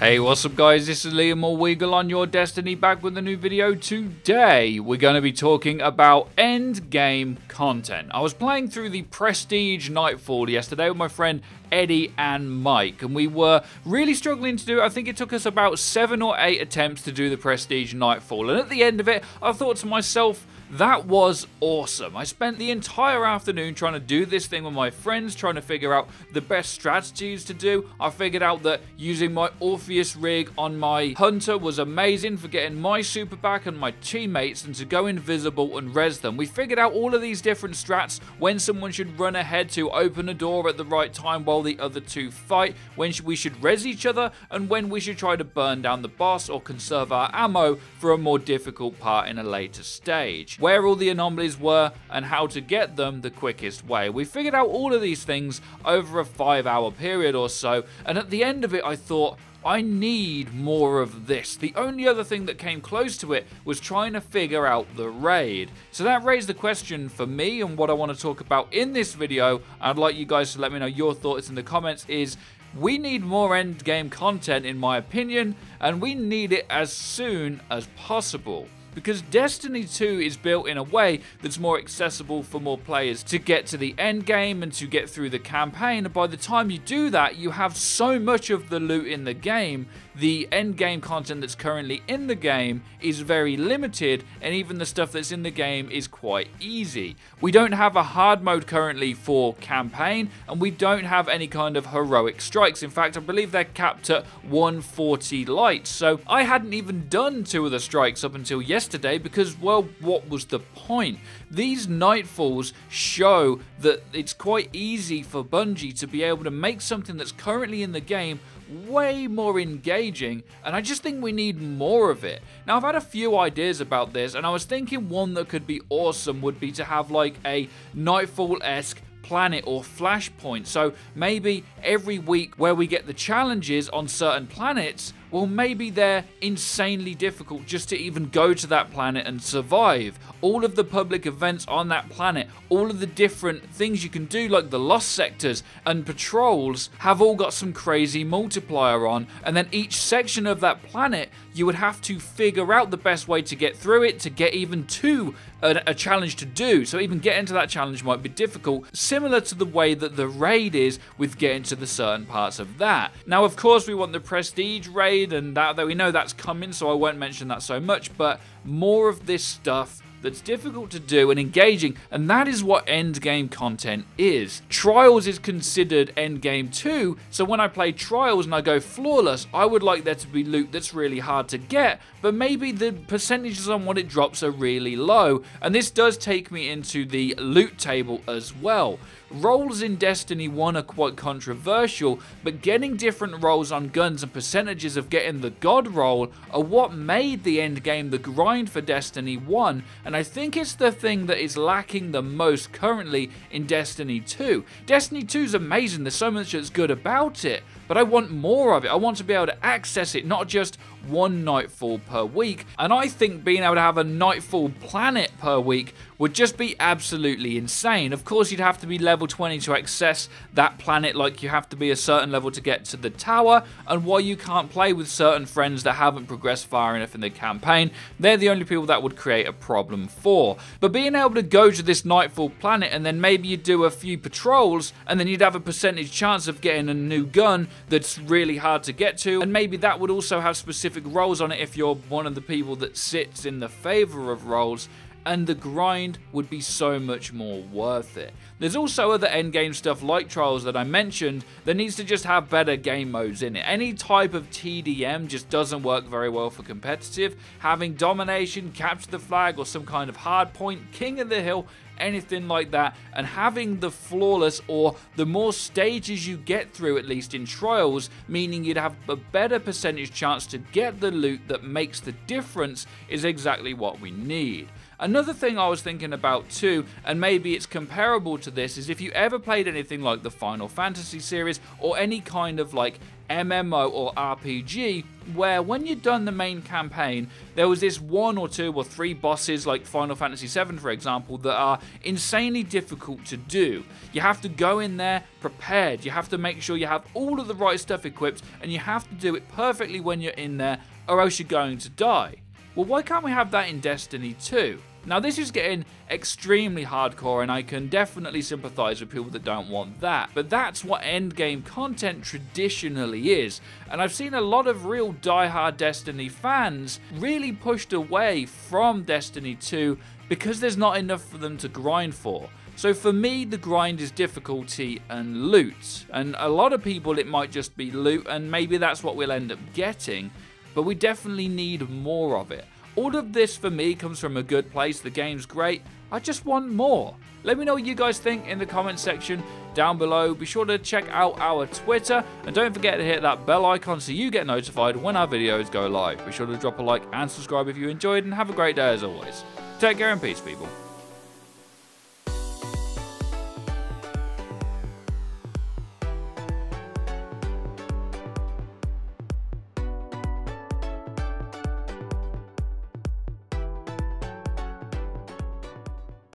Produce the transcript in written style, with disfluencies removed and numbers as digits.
Hey, what's up guys, this is Liam or Weagle on your Destiny, back with a new video. Today, we're going to be talking about end game content. I was playing through the Prestige Nightfall yesterday with my friend Eddie and Mike, and we were really struggling to do it. I think it took us about 7 or 8 attempts to do the Prestige Nightfall, and at the end of it, I thought to myself, that was awesome. I spent the entire afternoon trying to do this thing with my friends, trying to figure out the best strategies to do. I figured out that using my Orpheus rig on my Hunter was amazing for getting my super back and my teammates and to go invisible and res them. We figured out all of these different strats, when someone should run ahead to open a door at the right time while the other two fight, when we should res each other, and when we should try to burn down the boss or conserve our ammo for a more difficult part in a later stage. Where all the anomalies were and how to get them the quickest way. We figured out all of these things over a 5-hour period or so, and at the end of it I thought, I need more of this. The only other thing that came close to it was trying to figure out the raid. So that raised the question for me, and what I want to talk about in this video, I'd like you guys to let me know your thoughts in the comments, is we need more end game content in my opinion, and we need it as soon as possible. Because Destiny 2 is built in a way that's more accessible for more players to get to the end game and to get through the campaign, and by the time you do that, you have so much of the loot in the game. The end game content that's currently in the game is very limited, and even the stuff that's in the game is quite easy. We don't have a hard mode currently for campaign, and we don't have any kind of heroic strikes. In fact, I believe they're capped at 140 light, so I hadn't even done 2 of the strikes up until yesterday because, well, what was the point? These Nightfalls show that it's quite easy for Bungie to be able to make something that's currently in the game way more engaging, and I just think we need more of it. Now, I've had a few ideas about this, and I was thinking one that could be awesome would be to have like a Nightfall-esque planet or flashpoint. So maybe every week where we get the challenges on certain planets, well, maybe they're insanely difficult just to even go to that planet and survive. All of the public events on that planet, all of the different things you can do, like the lost sectors and patrols, have all got some crazy multiplier on, and then each section of that planet, you would have to figure out the best way to get through it, to get even to a challenge to do. So even getting to that challenge might be difficult, similar to the way that the raid is with getting to the certain parts of that. Now, of course, we want the Prestige raid, and that we know that's coming, so I won't mention that so much, but more of this stuff that's difficult to do and engaging, and that is what endgame content is. Trials is considered endgame too, so when I play Trials and I go flawless, I would like there to be loot that's really hard to get, but maybe the percentages on what it drops are really low, and this does take me into the loot table as well. Roles in Destiny 1 are quite controversial, but getting different roles on guns and percentages of getting the God role are what made the end game the grind for Destiny 1, and I think it's the thing that is lacking the most currently in Destiny 2. Destiny 2 is amazing, there's so much that's good about it, but I want more of it. I want to be able to access it, not just one Nightfall per week, and I think being able to have a Nightfall planet per week would just be absolutely insane. Of course, you'd have to be level 20 to access that planet, like you have to be a certain level to get to the tower, and while you can't play with certain friends that haven't progressed far enough in the campaign, they're the only people that would create a problem for. But being able to go to this Nightfall planet, and then maybe you'd do a few patrols, and then you'd have a percentage chance of getting a new gun that's really hard to get to, and maybe that would also have specific roles on it if you're one of the people that sits in the favor of roles, and the grind would be so much more worth it. There's also other endgame stuff like Trials that I mentioned that needs to just have better game modes in it. Any type of TDM just doesn't work very well for competitive. Having domination, capture the flag, or some kind of hard point, king of the hill, anything like that, and having the flawless or the more stages you get through, at least in Trials, meaning you'd have a better percentage chance to get the loot that makes the difference, is exactly what we need. Another thing I was thinking about too, and maybe it's comparable to this, is if you ever played anything like the Final Fantasy series or any kind of like MMO or RPG, where when you'd done the main campaign, there was this 1 or 2 or 3 bosses, like Final Fantasy VII for example, that are insanely difficult to do. You have to go in there prepared, you have to make sure you have all of the right stuff equipped, and you have to do it perfectly when you're in there, or else you're going to die. Well, why can't we have that in Destiny 2? Now, this is getting extremely hardcore, and I can definitely sympathize with people that don't want that, but that's what endgame content traditionally is, and I've seen a lot of real diehard Destiny fans really pushed away from Destiny 2 because there's not enough for them to grind for. So for me, the grind is difficulty and loot, and a lot of people it might just be loot, and maybe that's what we'll end up getting, but we definitely need more of it. All of this for me comes from a good place, the game's great, I just want more. Let me know what you guys think in the comment section down below. Be sure to check out our Twitter, and don't forget to hit that bell icon so you get notified when our videos go live. Be sure to drop a like and subscribe if you enjoyed, and have a great day as always. Take care and peace, people.